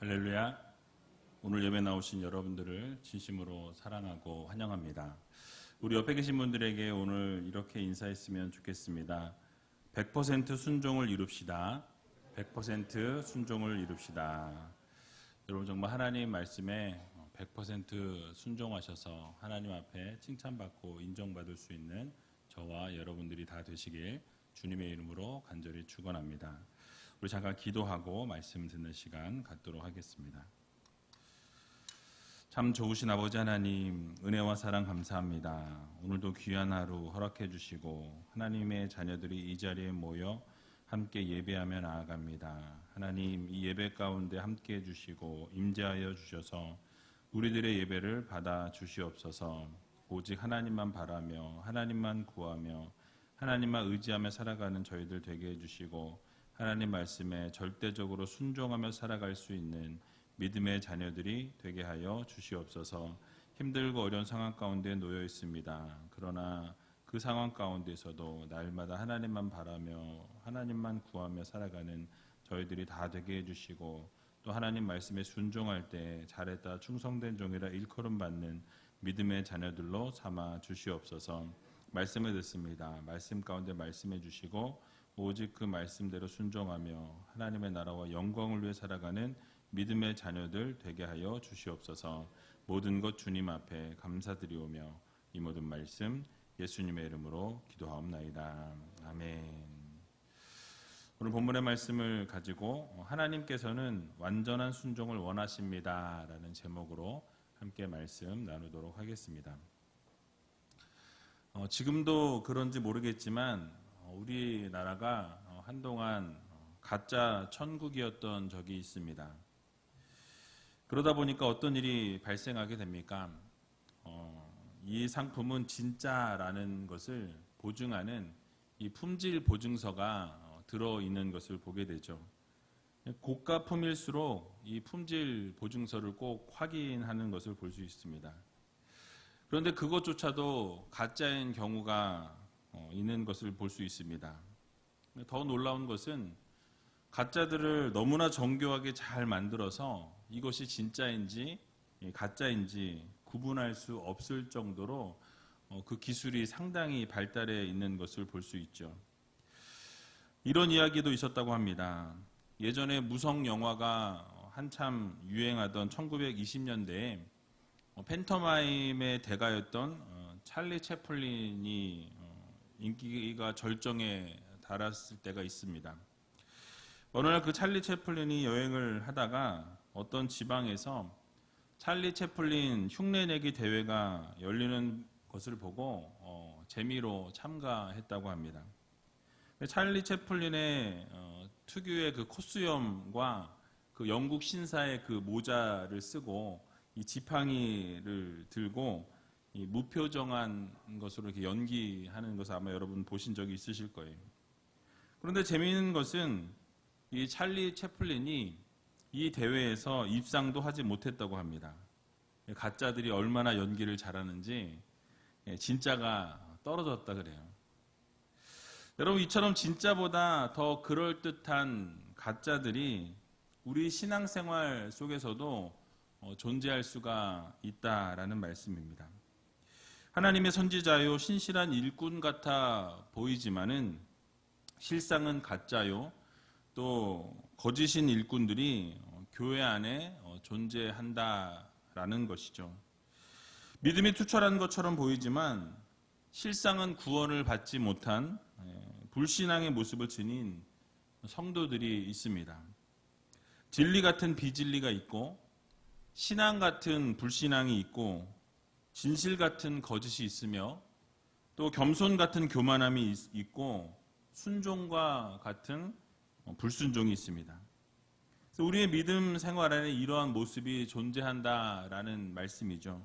할렐루야. 오늘 예배 나오신 여러분들을 진심으로 사랑하고 환영합니다. 우리 옆에 계신 분들에게 오늘 이렇게 인사했으면 좋겠습니다. 100% 순종을 이룹시다. 100% 순종을 이룹시다. 여러분 정말 하나님 말씀에 100% 순종하셔서 하나님 앞에 칭찬받고 인정받을 수 있는 저와 여러분들이 다 되시길 주님의 이름으로 간절히 축원합니다. 우리 잠깐 기도하고 말씀 듣는 시간 갖도록 하겠습니다. 참 좋으신 아버지 하나님, 은혜와 사랑 감사합니다. 오늘도 귀한 하루 허락해 주시고 하나님의 자녀들이 이 자리에 모여 함께 예배하며 나아갑니다. 하나님, 이 예배 가운데 함께 해주시고 임재하여 주셔서 우리들의 예배를 받아 주시옵소서. 오직 하나님만 바라며 하나님만 구하며 하나님만 의지하며 살아가는 저희들 되게 해주시고 하나님 말씀에 절대적으로 순종하며 살아갈 수 있는 믿음의 자녀들이 되게 하여 주시옵소서. 힘들고 어려운 상황 가운데 놓여 있습니다. 그러나 그 상황 가운데서도 날마다 하나님만 바라며 하나님만 구하며 살아가는 저희들이 다 되게 해주시고 또 하나님 말씀에 순종할 때 잘했다 충성된 종이라 일컬음 받는 믿음의 자녀들로 삼아 주시옵소서. 말씀을 듣습니다. 말씀 가운데 말씀해 주시고 오직 그 말씀대로 순종하며 하나님의 나라와 영광을 위해 살아가는 믿음의 자녀들 되게 하여 주시옵소서. 모든 것 주님 앞에 감사드리오며 이 모든 말씀 예수님의 이름으로 기도하옵나이다. 아멘. 오늘 본문의 말씀을 가지고 하나님께서는 완전한 순종을 원하십니다 라는 제목으로 함께 말씀 나누도록 하겠습니다. 지금도 그런지 모르겠지만 우리나라가 한동안 가짜 천국이었던 적이 있습니다. 그러다 보니까 어떤 일이 발생하게 됩니까? 이 상품은 진짜라는 것을 보증하는 이 품질 보증서가 들어있는 것을 보게 되죠. 고가 품일수록 이 품질 보증서를 꼭 확인하는 것을 볼 수 있습니다. 그런데 그것조차도 가짜인 경우가 있는 것을 볼 수 있습니다. 더 놀라운 것은 가짜들을 너무나 정교하게 잘 만들어서 이것이 진짜인지 가짜인지 구분할 수 없을 정도로 그 기술이 상당히 발달해 있는 것을 볼 수 있죠. 이런 이야기도 있었다고 합니다. 예전에 무성 영화가 한참 유행하던 1920년대에 팬터마임의 대가였던 찰리 채플린이 인기가 절정에 달았을 때가 있습니다. 어느 날 그 찰리 채플린이 여행을 하다가 어떤 지방에서 찰리 채플린 흉내내기 대회가 열리는 것을 보고 재미로 참가했다고 합니다. 찰리 채플린의 특유의 그 콧수염과 그 영국 신사의 그 모자를 쓰고 이 지팡이를 들고 이 무표정한 것으로 이렇게 연기하는 것을 아마 여러분 보신 적이 있으실 거예요. 그런데 재미있는 것은 이 찰리 채플린이 이 대회에서 입상도 하지 못했다고 합니다. 가짜들이 얼마나 연기를 잘하는지 진짜가 떨어졌다 그래요. 여러분, 이처럼 진짜보다 더 그럴듯한 가짜들이 우리 신앙생활 속에서도 존재할 수가 있다라는 말씀입니다. 하나님의 선지자요 신실한 일꾼 같아 보이지만은 실상은 가짜요 또 거짓인 일꾼들이 교회 안에 존재한다라는 것이죠. 믿음이 투철한 것처럼 보이지만 실상은 구원을 받지 못한 불신앙의 모습을 지닌 성도들이 있습니다. 진리 같은 비진리가 있고 신앙 같은 불신앙이 있고 진실 같은 거짓이 있으며 또 겸손 같은 교만함이 있고 순종과 같은 불순종이 있습니다. 그래서 우리의 믿음 생활 안에 이러한 모습이 존재한다라는 말씀이죠.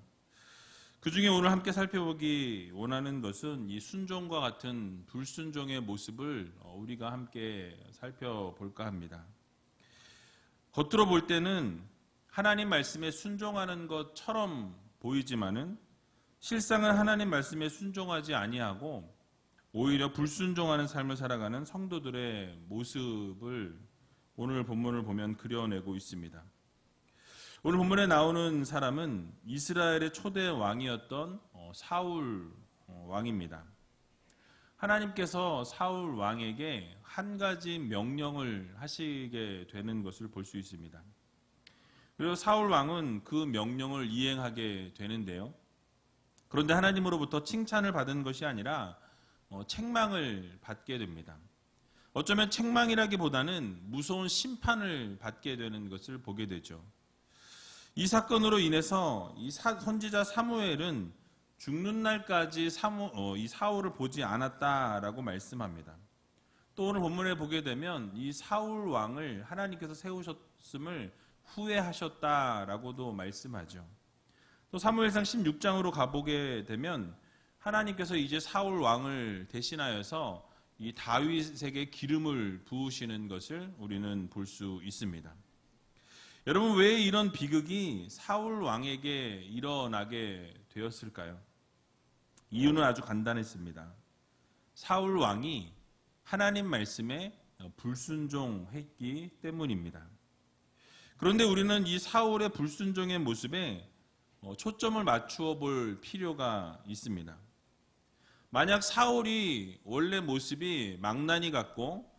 그 중에 오늘 함께 살펴보기 원하는 것은 이 순종과 같은 불순종의 모습을 우리가 함께 살펴볼까 합니다. 겉으로 볼 때는 하나님 말씀에 순종하는 것처럼 보이지만은 실상은 하나님 말씀에 순종하지 아니하고 오히려 불순종하는 삶을 살아가는 성도들의 모습을 오늘 본문을 보면 그려내고 있습니다. 오늘 본문에 나오는 사람은 이스라엘의 초대 왕이었던 사울 왕입니다. 하나님께서 사울 왕에게 한 가지 명령을 하시게 되는 것을 볼 수 있습니다. 그리고 사울 왕은 그 명령을 이행하게 되는데요. 그런데 하나님으로부터 칭찬을 받은 것이 아니라 책망을 받게 됩니다. 어쩌면 책망이라기보다는 무서운 심판을 받게 되는 것을 보게 되죠. 이 사건으로 인해서 이 선지자 사무엘은 죽는 날까지 이 사울을 보지 않았다라고 말씀합니다. 또 오늘 본문에 보게 되면 이 사울 왕을 하나님께서 세우셨음을 후회하셨다라고도 말씀하죠. 또 사무엘상 16장으로 가보게 되면 하나님께서 이제 사울 왕을 대신하여서 이 다윗에게 기름을 부으시는 것을 우리는 볼 수 있습니다. 여러분, 왜 이런 비극이 사울 왕에게 일어나게 되었을까요? 이유는 아주 간단했습니다. 사울 왕이 하나님 말씀에 불순종했기 때문입니다. 그런데 우리는 이 사울의 불순종의 모습에 초점을 맞추어 볼 필요가 있습니다. 만약 사울이 원래 모습이 망나니 같고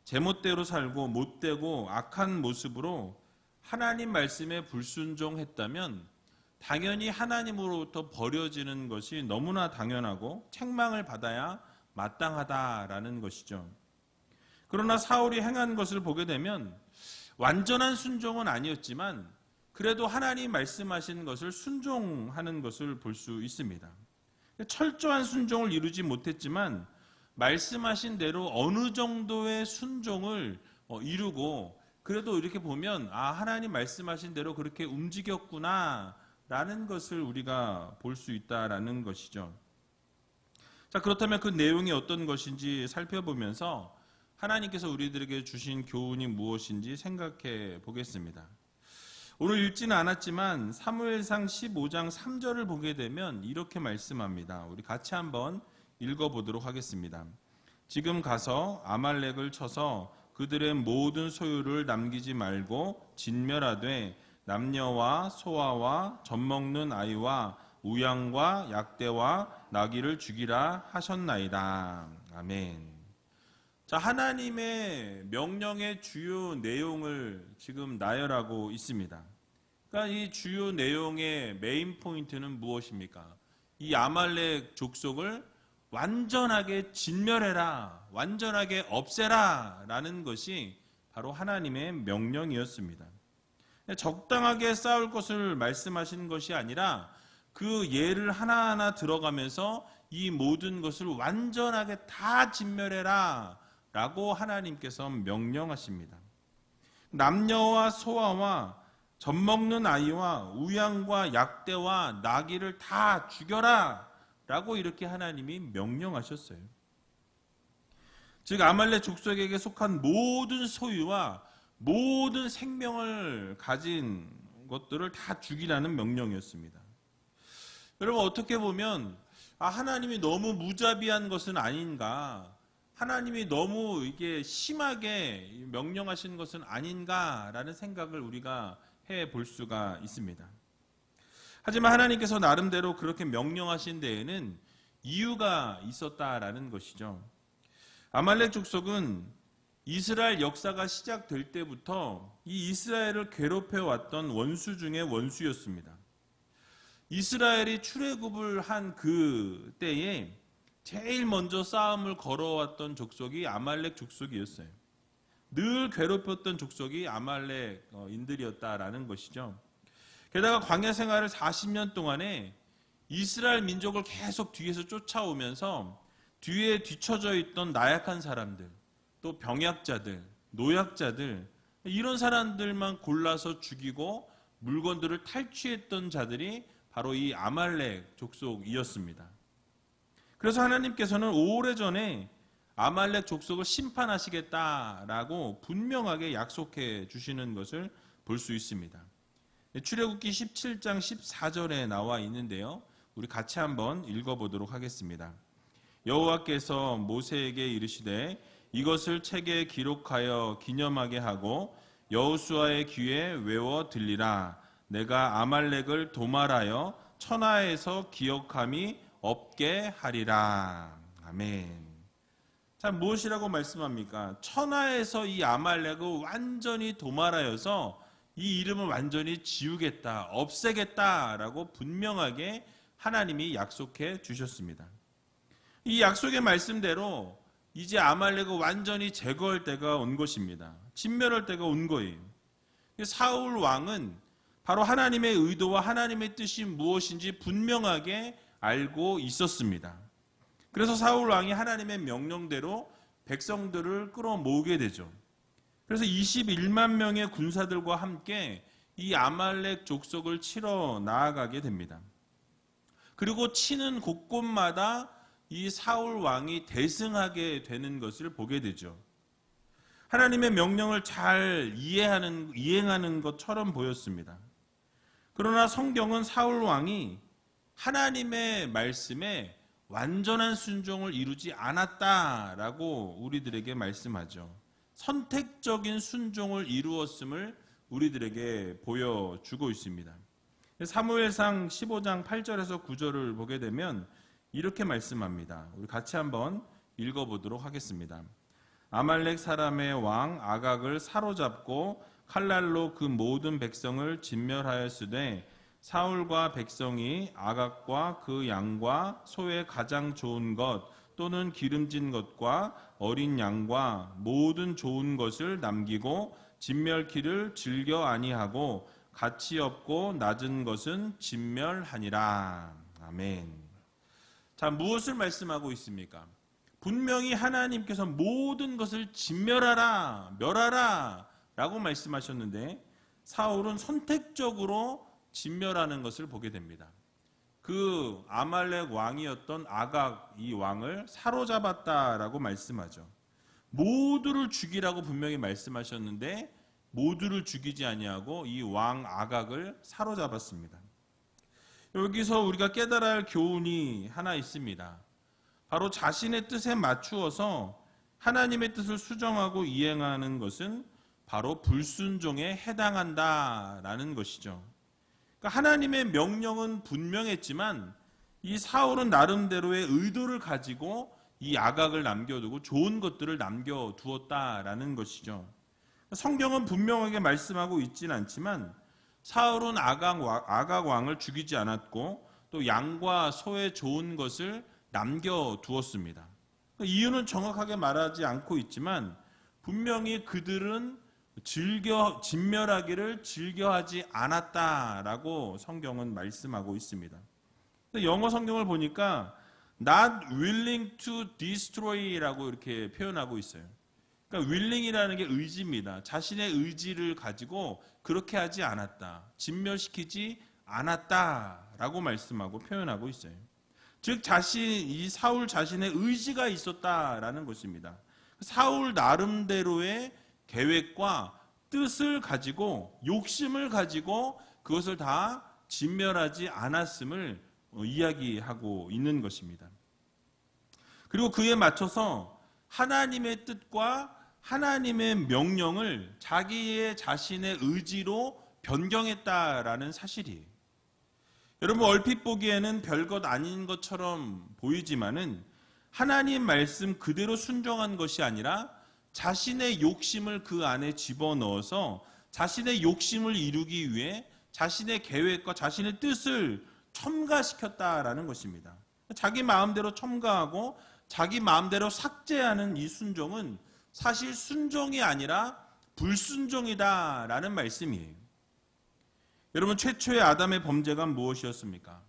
제멋대로 살고 못되고 악한 모습으로 하나님 말씀에 불순종했다면 당연히 하나님으로부터 버려지는 것이 너무나 당연하고 책망을 받아야 마땅하다라는 것이죠. 그러나 사울이 행한 것을 보게 되면 완전한 순종은 아니었지만 그래도 하나님 말씀하신 것을 순종하는 것을 볼 수 있습니다. 철저한 순종을 이루지 못했지만 말씀하신 대로 어느 정도의 순종을 이루고 그래도 이렇게 보면 하나님 말씀하신 대로 그렇게 움직였구나 라는 것을 우리가 볼 수 있다라는 것이죠. 자, 그렇다면 그 내용이 어떤 것인지 살펴보면서 하나님께서 우리들에게 주신 교훈이 무엇인지 생각해 보겠습니다. 오늘 읽지는 않았지만 사무엘상 15장 3절을 보게 되면 이렇게 말씀합니다. 우리 같이 한번 읽어보도록 하겠습니다. 지금 가서 아말렉을 쳐서 그들의 모든 소유를 남기지 말고 진멸하되 남녀와 소아와 젖먹는 아이와 우양과 약대와 나귀를 죽이라 하셨나이다. 아멘. 자, 하나님의 명령의 주요 내용을 지금 나열하고 있습니다. 그러니까 이 주요 내용의 메인 포인트는 무엇입니까? 이 아말렉 족속을 완전하게 진멸해라, 완전하게 없애라 라는 것이 바로 하나님의 명령이었습니다. 적당하게 싸울 것을 말씀하시는 것이 아니라 그 예를 하나하나 들어가면서 이 모든 것을 완전하게 다 진멸해라 라고 하나님께서 명령하십니다. 남녀와 소아와 젖먹는 아이와 우양과 약대와 나귀를 다 죽여라 라고 이렇게 하나님이 명령하셨어요. 즉 아말렉 족속에게 속한 모든 소유와 모든 생명을 가진 것들을 다 죽이라는 명령이었습니다. 여러분, 어떻게 보면 하나님이 너무 무자비한 것은 아닌가, 하나님이 너무 이게 심하게 명령하신 것은 아닌가라는 생각을 우리가 해볼 수가 있습니다. 하지만 하나님께서 나름대로 그렇게 명령하신 데에는 이유가 있었다라는 것이죠. 아말렉 족속은 이스라엘 역사가 시작될 때부터 이 이스라엘을 괴롭혀왔던 원수 중에 원수였습니다. 이스라엘이 출애굽을 한 그 때에 제일 먼저 싸움을 걸어왔던 족속이 아말렉 족속이었어요. 늘 괴롭혔던 족속이 아말렉인들이었다라는 것이죠. 게다가 광야 생활을 40년 동안에 이스라엘 민족을 계속 뒤에서 쫓아오면서 뒤에 뒤처져 있던 나약한 사람들, 또 병약자들, 노약자들, 이런 사람들만 골라서 죽이고 물건들을 탈취했던 자들이 바로 이 아말렉 족속이었습니다. 그래서 하나님께서는 오래전에 아말렉 족속을 심판하시겠다라고 분명하게 약속해 주시는 것을 볼 수 있습니다. 출애굽기 17장 14절에 나와 있는데요. 우리 같이 한번 읽어보도록 하겠습니다. 여호와께서 모세에게 이르시되 이것을 책에 기록하여 기념하게 하고 여호수아의 귀에 외워 들리라. 내가 아말렉을 도말하여 천하에서 기억함이 없게 하리라. 아멘. 자, 무엇이라고 말씀합니까? 천하에서 이 아말렉을 완전히 도말하여서 이 이름을 완전히 지우겠다, 없애겠다라고 분명하게 하나님이 약속해 주셨습니다. 이 약속의 말씀대로 이제 아말렉을 완전히 제거할 때가 온 것입니다. 진멸할 때가 온 거예요. 사울 왕은 바로 하나님의 의도와 하나님의 뜻이 무엇인지 분명하게 알고 있었습니다. 그래서 사울 왕이 하나님의 명령대로 백성들을 끌어모으게 되죠. 그래서 21만 명의 군사들과 함께 이 아말렉 족속을 치러 나아가게 됩니다. 그리고 치는 곳곳마다 이 사울 왕이 대승하게 되는 것을 보게 되죠. 하나님의 명령을 잘 이행하는 것처럼 보였습니다. 그러나 성경은 사울 왕이 하나님의 말씀에 완전한 순종을 이루지 않았다라고 우리들에게 말씀하죠. 선택적인 순종을 이루었음을 우리들에게 보여주고 있습니다. 사무엘상 15장 8절에서 9절을 보게 되면 이렇게 말씀합니다. 우리 같이 한번 읽어보도록 하겠습니다. 아말렉 사람의 왕 아각을 사로잡고 칼날로 그 모든 백성을 진멸하였으되 사울과 백성이 아각과 그 양과 소의 가장 좋은 것 또는 기름진 것과 어린 양과 모든 좋은 것을 남기고 진멸키를 즐겨 아니하고 가치 없고 낮은 것은 진멸하니라. 아멘. 자, 무엇을 말씀하고 있습니까? 분명히 하나님께서 모든 것을 진멸하라, 멸하라 라고 말씀하셨는데 사울은 선택적으로 진멸하는 것을 보게 됩니다. 그 아말렉 왕이었던 아각 이 왕을 사로잡았다라고 말씀하죠. 모두를 죽이라고 분명히 말씀하셨는데 모두를 죽이지 아니하고 이 왕 아각을 사로잡았습니다. 여기서 우리가 깨달아야 할 교훈이 하나 있습니다. 바로 자신의 뜻에 맞추어서 하나님의 뜻을 수정하고 이행하는 것은 바로 불순종에 해당한다라는 것이죠. 그러니까 하나님의 명령은 분명했지만 이 사울은 나름대로의 의도를 가지고 이 아각을 남겨두고 좋은 것들을 남겨두었다라는 것이죠. 성경은 분명하게 말씀하고 있지는 않지만 사울은 아각 왕을 죽이지 않았고 또 양과 소의 좋은 것을 남겨두었습니다. 이유는 정확하게 말하지 않고 있지만 분명히 그들은 진멸하기를 즐겨하지 않았다라고 성경은 말씀하고 있습니다. 영어 성경을 보니까 not willing to destroy라고 이렇게 표현하고 있어요. 그러니까 willing이라는 게 의지입니다. 자신의 의지를 가지고 그렇게 하지 않았다, 진멸시키지 않았다라고 말씀하고 표현하고 있어요. 즉 이 사울 자신의 의지가 있었다라는 것입니다. 사울 나름대로의 계획과 뜻을 가지고 욕심을 가지고 그것을 다 진멸하지 않았음을 이야기하고 있는 것입니다. 그리고 그에 맞춰서 하나님의 뜻과 하나님의 명령을 자신의 의지로 변경했다라는 사실이에요. 여러분 얼핏 보기에는 별것 아닌 것처럼 보이지만은 하나님 말씀 그대로 순종한 것이 아니라 자신의 욕심을 그 안에 집어넣어서 자신의 욕심을 이루기 위해 자신의 계획과 자신의 뜻을 첨가시켰다라는 것입니다. 자기 마음대로 첨가하고 자기 마음대로 삭제하는 이 순종은 사실 순종이 아니라 불순종이다라는 말씀이에요. 여러분 최초의 아담의 범죄가 무엇이었습니까?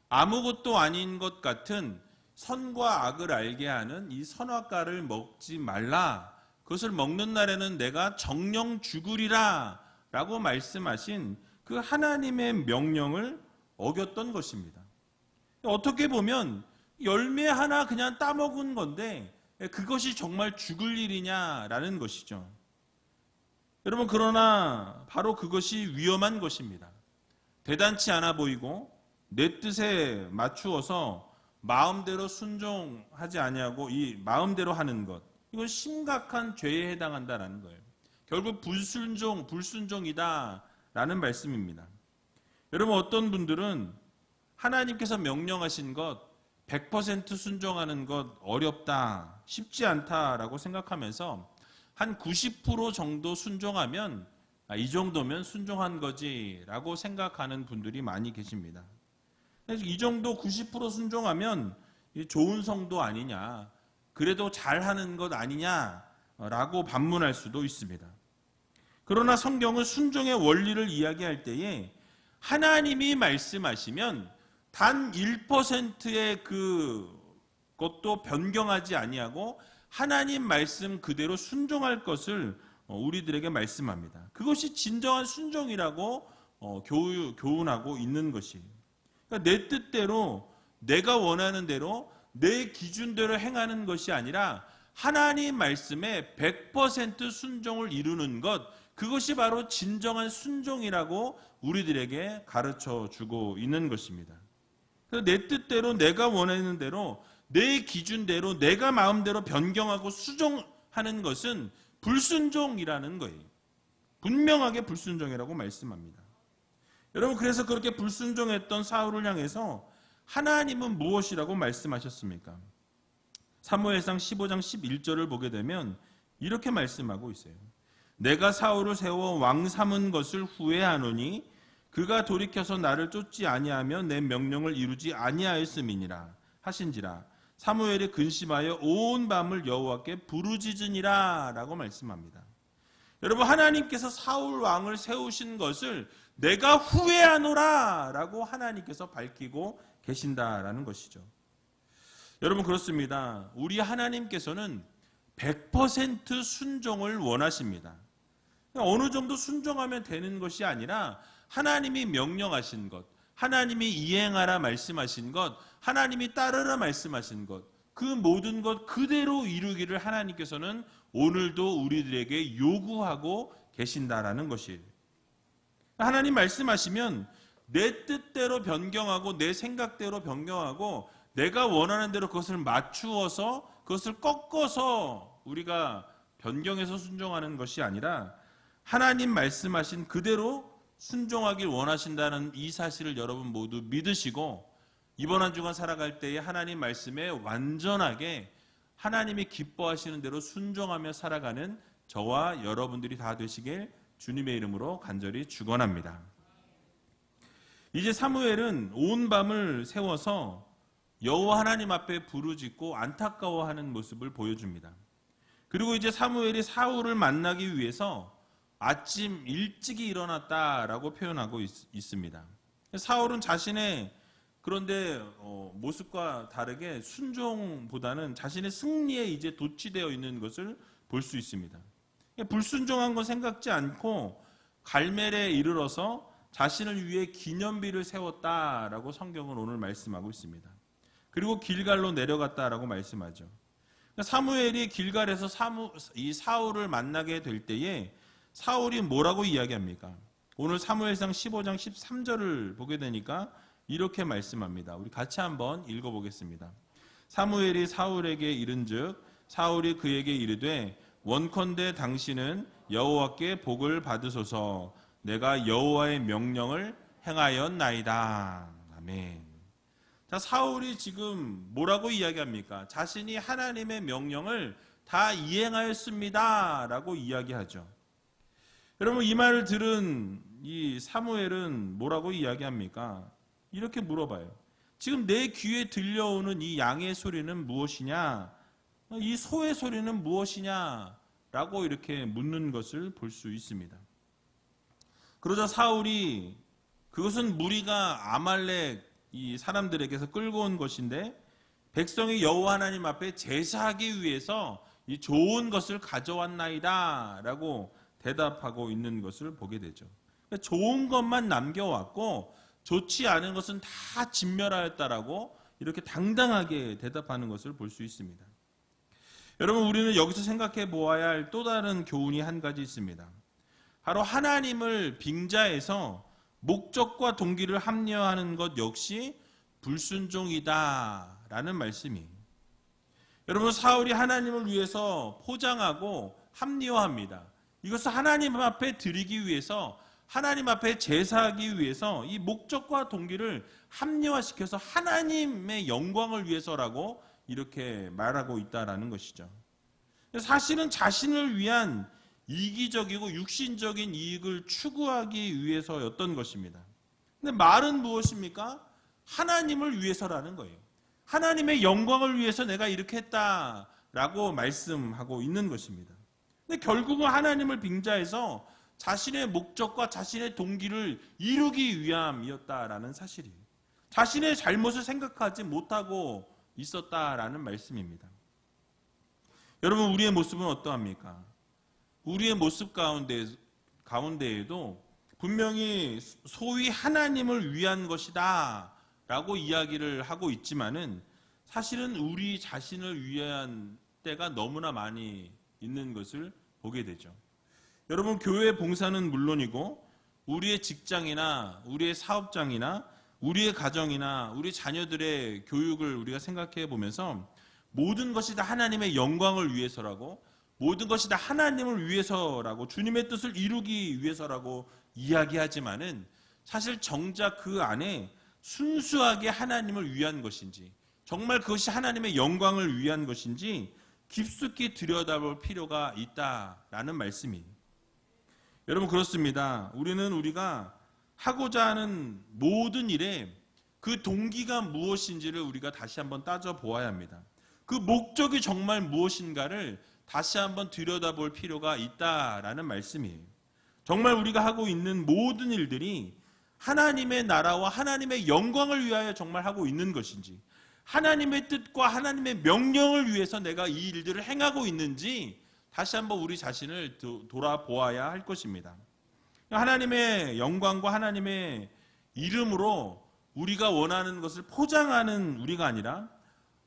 아무것도 아닌 것 같은 선과 악을 알게 하는 이 선악과를 먹지 말라. 그것을 먹는 날에는 내가 정령 죽으리라 라고 말씀하신 그 하나님의 명령을 어겼던 것입니다. 어떻게 보면 열매 하나 그냥 따먹은 건데 그것이 정말 죽을 일이냐라는 것이죠. 여러분 그러나 바로 그것이 위험한 것입니다. 대단치 않아 보이고 내 뜻에 맞추어서 마음대로 순종하지 아니하고 이 마음대로 하는 것, 이건 심각한 죄에 해당한다라는 거예요. 결국 불순종이다라는 말씀입니다. 여러분, 어떤 분들은 하나님께서 명령하신 것 100% 순종하는 것 어렵다, 쉽지 않다라고 생각하면서 한 90% 정도 순종하면 이 정도면 순종한 거지라고 생각하는 분들이 많이 계십니다. 그래서 이 정도 90% 순종하면 좋은 성도 아니냐, 그래도 잘하는 것 아니냐라고 반문할 수도 있습니다. 그러나 성경은 순종의 원리를 이야기할 때에 하나님이 말씀하시면 단 1%의 그것도 변경하지 아니하고 하나님 말씀 그대로 순종할 것을 우리들에게 말씀합니다. 그것이 진정한 순종이라고 교훈하고 있는 것이에요. 그러니까 내 뜻대로, 내가 원하는 대로, 내 기준대로 행하는 것이 아니라 하나님 말씀에 100% 순종을 이루는 것, 그것이 바로 진정한 순종이라고 우리들에게 가르쳐 주고 있는 것입니다. 그래서 내 뜻대로, 내가 원하는 대로, 내 기준대로, 내가 마음대로 변경하고 수종하는 것은 불순종이라는 거예요. 분명하게 불순종이라고 말씀합니다. 여러분, 그래서 그렇게 불순종했던 사울을 향해서 하나님은 무엇이라고 말씀하셨습니까? 사무엘상 15장 11절을 보게 되면 이렇게 말씀하고 있어요. 내가 사울을 세워 왕 삼은 것을 후회하노니 그가 돌이켜서 나를 쫓지 아니하며 내 명령을 이루지 아니하였음이니라 하신지라. 사무엘이 근심하여 온 밤을 여호와께 부르짖으니라 라고 말씀합니다. 여러분, 하나님께서 사울 왕을 세우신 것을 내가 후회하노라 라고 하나님께서 밝히고 계신다라는 것이죠. 여러분, 그렇습니다. 우리 하나님께서는 100% 순종을 원하십니다. 어느 정도 순종하면 되는 것이 아니라 하나님이 명령하신 것, 하나님이 이행하라 말씀하신 것, 하나님이 따르라 말씀하신 것, 그 모든 것 그대로 이루기를 하나님께서는 오늘도 우리들에게 요구하고 계신다라는 것이에요. 하나님 말씀하시면 내 뜻대로 변경하고 내 생각대로 변경하고 내가 원하는 대로 그것을 맞추어서 그것을 꺾어서 우리가 변경해서 순종하는 것이 아니라 하나님 말씀하신 그대로 순종하길 원하신다는 이 사실을 여러분 모두 믿으시고 이번 한 주간 살아갈 때에 하나님 말씀에 완전하게 하나님이 기뻐하시는 대로 순종하며 살아가는 저와 여러분들이 다 되시길 주님의 이름으로 간절히 축원합니다. 이제 사무엘은 온 밤을 세워서 여호와 하나님 앞에 부르짖고 안타까워하는 모습을 보여줍니다. 그리고 이제 사무엘이 사울을 만나기 위해서 아침 일찍이 일어났다라고 표현하고 있습니다. 사울은 자신의 그런데 모습과 다르게 순종보다는 자신의 승리에 이제 도취되어 있는 것을 볼 수 있습니다. 불순종한 건 생각지 않고 갈멜에 이르러서 자신을 위해 기념비를 세웠다라고 성경은 오늘 말씀하고 있습니다. 그리고 길갈로 내려갔다라고 말씀하죠. 사무엘이 길갈에서 이 사울을 만나게 될 때에 사울이 뭐라고 이야기합니까? 오늘 사무엘상 15장 13절을 보게 되니까 이렇게 말씀합니다. 우리 같이 한번 읽어보겠습니다. 사무엘이 사울에게 이른즉 사울이 그에게 이르되 원컨대 당신은 여호와께 복을 받으소서. 내가 여호와의 명령을 행하였나이다. 아멘. 자, 사울이 지금 뭐라고 이야기합니까? 자신이 하나님의 명령을 다 이행하였습니다 라고 이야기하죠. 여러분, 이 말을 들은 이 사무엘은 뭐라고 이야기합니까? 이렇게 물어봐요. 지금 내 귀에 들려오는 이 양의 소리는 무엇이냐? 이 소의 소리는 무엇이냐? 라고 이렇게 묻는 것을 볼 수 있습니다. 그러자 사울이 그것은 무리가 아말렉 이 사람들에게서 끌고 온 것인데 백성이 여호와 하나님 앞에 제사하기 위해서 이 좋은 것을 가져왔나이다 라고 대답하고 있는 것을 보게 되죠. 좋은 것만 남겨왔고 좋지 않은 것은 다 진멸하였다라고 이렇게 당당하게 대답하는 것을 볼 수 있습니다. 여러분, 우리는 여기서 생각해 보아야 할 또 다른 교훈이 한 가지 있습니다. 바로 하나님을 빙자해서 목적과 동기를 합리화하는 것 역시 불순종이다라는 말씀이에요. 여러분, 사울이 하나님을 위해서 포장하고 합리화합니다. 이것을 하나님 앞에 드리기 위해서 하나님 앞에 제사하기 위해서 이 목적과 동기를 합리화시켜서 하나님의 영광을 위해서라고 이렇게 말하고 있다라는 것이죠. 사실은 자신을 위한 이기적이고 육신적인 이익을 추구하기 위해서였던 것입니다. 근데 말은 무엇입니까? 하나님을 위해서라는 거예요. 하나님의 영광을 위해서 내가 이렇게 했다라고 말씀하고 있는 것입니다. 근데 결국은 하나님을 빙자해서 자신의 목적과 자신의 동기를 이루기 위함이었다라는 사실이에요. 자신의 잘못을 생각하지 못하고 있었다라는 말씀입니다. 여러분, 우리의 모습은 어떠합니까? 우리의 모습 가운데에도 분명히 소위 하나님을 위한 것이다 라고 이야기를 하고 있지만은 사실은 우리 자신을 위한 때가 너무나 많이 있는 것을 보게 되죠. 여러분, 교회 봉사는 물론이고 우리의 직장이나 우리의 사업장이나 우리의 가정이나 우리 자녀들의 교육을 우리가 생각해 보면서 모든 것이 다 하나님의 영광을 위해서라고, 모든 것이 다 하나님을 위해서라고, 주님의 뜻을 이루기 위해서라고 이야기하지만은 사실 정작 그 안에 순수하게 하나님을 위한 것인지, 정말 그것이 하나님의 영광을 위한 것인지 깊숙이 들여다볼 필요가 있다라는 말씀이에요. 여러분, 그렇습니다. 우리가 하고자 하는 모든 일에 그 동기가 무엇인지를 우리가 다시 한번 따져보아야 합니다. 그 목적이 정말 무엇인가를 다시 한번 들여다볼 필요가 있다라는 말씀이에요. 정말 우리가 하고 있는 모든 일들이 하나님의 나라와 하나님의 영광을 위하여 정말 하고 있는 것인지, 하나님의 뜻과 하나님의 명령을 위해서 내가 이 일들을 행하고 있는지 다시 한번 우리 자신을 돌아보아야 할 것입니다. 하나님의 영광과 하나님의 이름으로 우리가 원하는 것을 포장하는 우리가 아니라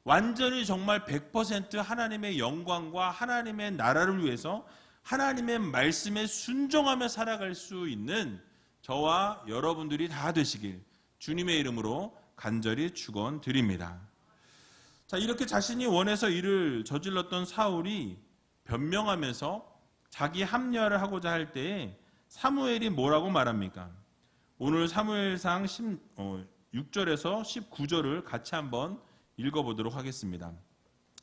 완전히 정말 100% 하나님의 영광과 하나님의 나라를 위해서 하나님의 말씀에 순종하며 살아갈 수 있는 저와 여러분들이 다 되시길 주님의 이름으로 간절히 축원드립니다. 자, 이렇게 자신이 원해서 일을 저질렀던 사울이 변명하면서 자기 합리화를 하고자 할 때에 사무엘이 뭐라고 말합니까? 오늘 사무엘상 6절에서 19절을 같이 한번 읽어보도록 하겠습니다.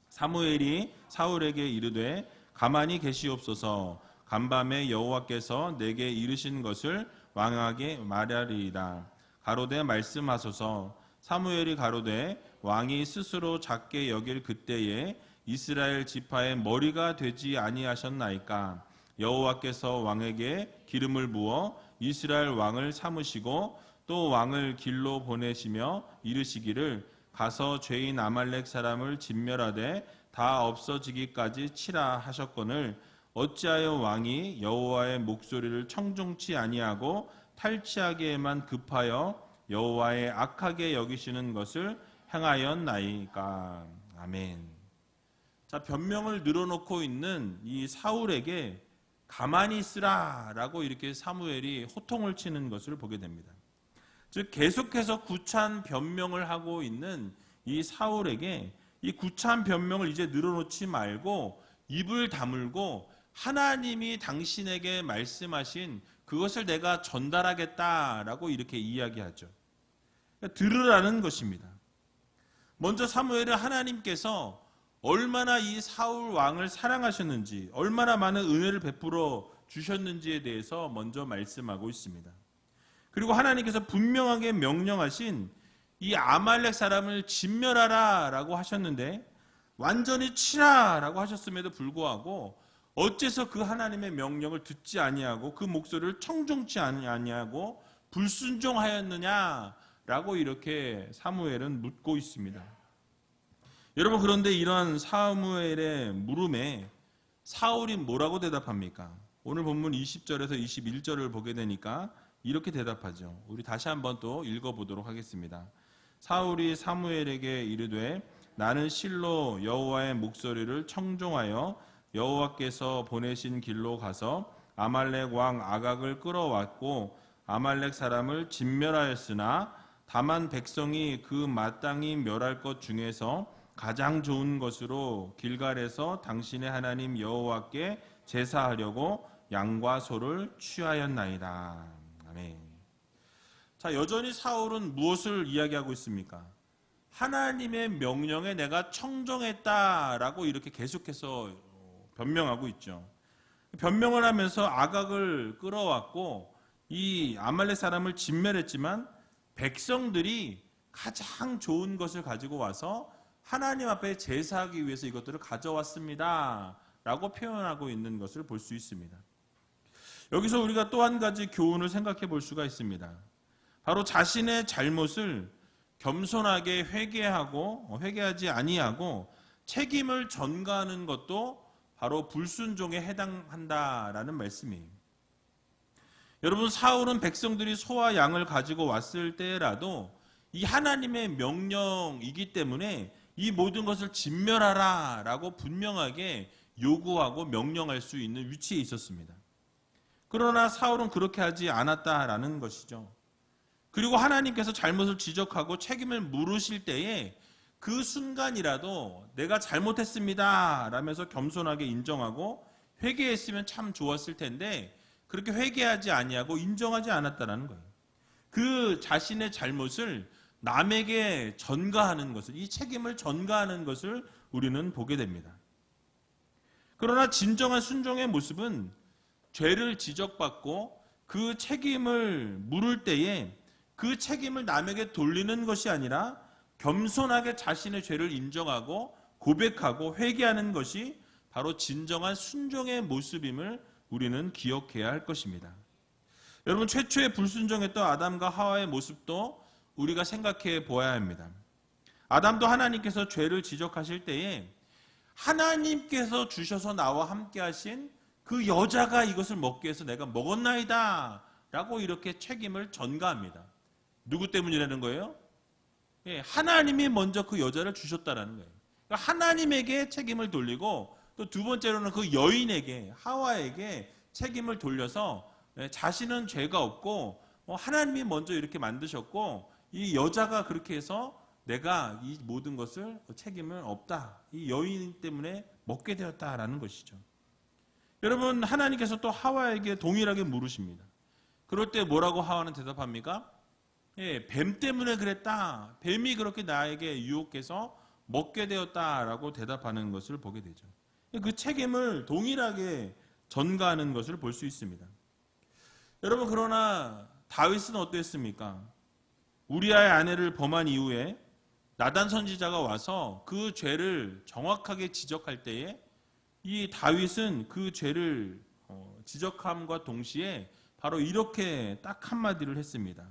사무엘이 사울에게 이르되 가만히 계시옵소서. 간밤에 여호와께서 내게 이르신 것을 왕에게 말하리이다. 가로되 말씀하소서. 사무엘이 가로되 왕이 스스로 작게 여길 그때에 이스라엘 지파의 머리가 되지 아니하셨나이까. 여호와께서 왕에게 기름을 부어 이스라엘 왕을 삼으시고 또 왕을 길로 보내시며 이르시기를 가서 죄인 아말렉 사람을 진멸하되 다 없어지기까지 치라 하셨거늘 어찌하여 왕이 여호와의 목소리를 청종치 아니하고 탈취하기에만 급하여 여호와의 악하게 여기시는 것을 행하였나이까. 아멘. 자, 변명을 늘어놓고 있는 이 사울에게 가만히 있으라라고 이렇게 사무엘이 호통을 치는 것을 보게 됩니다. 즉 계속해서 구차한 변명을 하고 있는 이 사울에게 이 구차한 변명을 이제 늘어놓지 말고 입을 다물고 하나님이 당신에게 말씀하신 그것을 내가 전달하겠다라고 이렇게 이야기하죠. 그러니까 들으라는 것입니다. 먼저 사무엘은 하나님께서 얼마나 이 사울 왕을 사랑하셨는지, 얼마나 많은 은혜를 베풀어 주셨는지에 대해서 먼저 말씀하고 있습니다. 그리고 하나님께서 분명하게 명령하신 이 아말렉 사람을 진멸하라 라고 하셨는데 완전히 치라 라고 하셨음에도 불구하고 어째서 그 하나님의 명령을 듣지 아니하고 그 목소리를 청종치 아니하고 불순종하였느냐 라고 이렇게 사무엘은 묻고 있습니다. 여러분, 그런데 이러한 사무엘의 물음에 사울이 뭐라고 대답합니까? 오늘 본문 20절에서 21절을 보게 되니까 이렇게 대답하죠. 우리 다시 한번 또 읽어보도록 하겠습니다. 사울이 사무엘에게 이르되 나는 실로 여호와의 목소리를 청종하여 여호와께서 보내신 길로 가서 아말렉 왕 아각을 끌어왔고 아말렉 사람을 진멸하였으나 다만 백성이 그 마땅히 멸할 것 중에서 가장 좋은 것으로 길갈에서 당신의 하나님 여호와께 제사하려고 양과 소를 취하였나이다. 네. 자, 여전히 사울은 무엇을 이야기하고 있습니까? 하나님의 명령에 내가 청정했다라고 이렇게 계속해서 변명하고 있죠. 변명을 하면서 아각을 끌어왔고 이 아말렉 사람을 진멸했지만 백성들이 가장 좋은 것을 가지고 와서 하나님 앞에 제사하기 위해서 이것들을 가져왔습니다 라고 표현하고 있는 것을 볼 수 있습니다. 여기서 우리가 또 한 가지 교훈을 생각해 볼 수가 있습니다. 바로 자신의 잘못을 겸손하게 회개하지 아니하고 책임을 전가하는 것도 바로 불순종에 해당한다라는 말씀이에요. 여러분, 사울은 백성들이 소와 양을 가지고 왔을 때라도 이 하나님의 명령이기 때문에 이 모든 것을 진멸하라 라고 분명하게 요구하고 명령할 수 있는 위치에 있었습니다. 그러나 사울은 그렇게 하지 않았다라는 것이죠. 그리고 하나님께서 잘못을 지적하고 책임을 물으실 때에 그 순간이라도 내가 잘못했습니다 라면서 겸손하게 인정하고 회개했으면 참 좋았을 텐데 그렇게 회개하지 아니하고 인정하지 않았다는 거예요. 그 자신의 잘못을 남에게 전가하는 것을, 이 책임을 전가하는 것을 우리는 보게 됩니다. 그러나 진정한 순종의 모습은 죄를 지적받고 그 책임을 물을 때에 그 책임을 남에게 돌리는 것이 아니라 겸손하게 자신의 죄를 인정하고 고백하고 회개하는 것이 바로 진정한 순종의 모습임을 우리는 기억해야 할 것입니다. 여러분, 최초의 불순종했던 아담과 하와의 모습도 우리가 생각해 보아야 합니다. 아담도 하나님께서 죄를 지적하실 때에 하나님께서 주셔서 나와 함께 하신 그 여자가 이것을 먹게 해서 내가 먹었나이다 라고 이렇게 책임을 전가합니다. 누구 때문이라는 거예요? 하나님이 먼저 그 여자를 주셨다라는 거예요. 그러니까 하나님에게 책임을 돌리고 또 두 번째로는 그 여인에게, 하와에게 책임을 돌려서 자신은 죄가 없고 하나님이 먼저 이렇게 만드셨고 이 여자가 그렇게 해서 내가 이 모든 것을 책임은 없다. 이 여인 때문에 먹게 되었다라는 것이죠. 여러분, 하나님께서 또 하와에게 동일하게 물으십니다. 그럴 때 뭐라고 하와는 대답합니까? 뱀 때문에 그랬다. 뱀이 그렇게 나에게 유혹해서 먹게 되었다라고 대답하는 것을 보게 되죠. 그 책임을 동일하게 전가하는 것을 볼 수 있습니다. 여러분, 그러나 다윗은 어땠습니까? 우리아의 아내를 범한 이후에 나단 선지자가 와서 그 죄를 정확하게 지적할 때에 이 다윗은 그 죄를 지적함과 동시에 바로 이렇게 딱 한마디를 했습니다.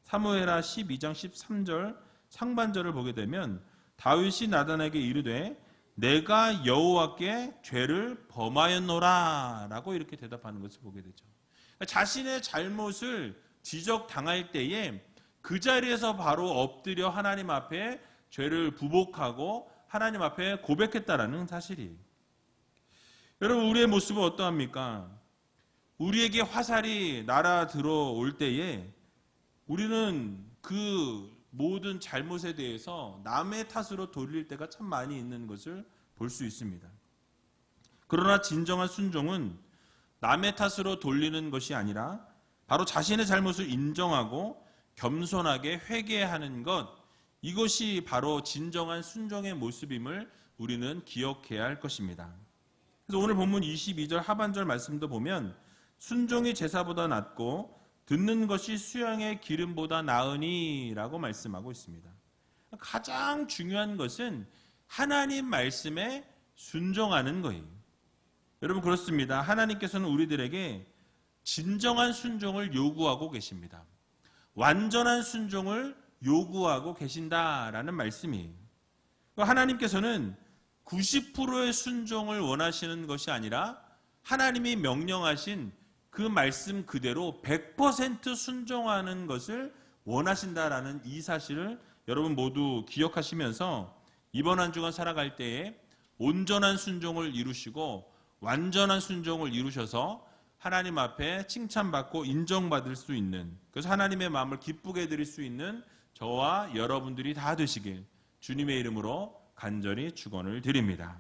사무엘하 12장 13절 상반절을 보게 되면 다윗이 나단에게 이르되 내가 여호와께 죄를 범하였노라 라고 이렇게 대답하는 것을 보게 되죠. 자신의 잘못을 지적당할 때에 그 자리에서 바로 엎드려 하나님 앞에 죄를 부복하고 하나님 앞에 고백했다라는 사실이에요. 여러분, 우리의 모습은 어떠합니까? 우리에게 화살이 날아 들어올 때에 우리는 그 모든 잘못에 대해서 남의 탓으로 돌릴 때가 참 많이 있는 것을 볼 수 있습니다. 그러나 진정한 순종은 남의 탓으로 돌리는 것이 아니라 바로 자신의 잘못을 인정하고 겸손하게 회개하는 것, 이것이 바로 진정한 순종의 모습임을 우리는 기억해야 할 것입니다. 그래서 오늘 본문 22절 하반절 말씀도 보면 순종이 제사보다 낫고 듣는 것이 수양의 기름보다 나으니 라고 말씀하고 있습니다. 가장 중요한 것은 하나님 말씀에 순종하는 거예요. 여러분, 그렇습니다. 하나님께서는 우리들에게 진정한 순종을 요구하고 계십니다. 완전한 순종을 요구하고 계신다라는 말씀이에요. 하나님께서는 90%의 순종을 원하시는 것이 아니라 하나님이 명령하신 그 말씀 그대로 100% 순종하는 것을 원하신다라는 이 사실을 여러분 모두 기억하시면서 이번 한 주간 살아갈 때에 온전한 순종을 이루시고 완전한 순종을 이루셔서 하나님 앞에 칭찬받고 인정받을 수 있는, 그래서 하나님의 마음을 기쁘게 해드릴 수 있는 저와 여러분들이 다 되시길 주님의 이름으로 간절히 축원을 드립니다.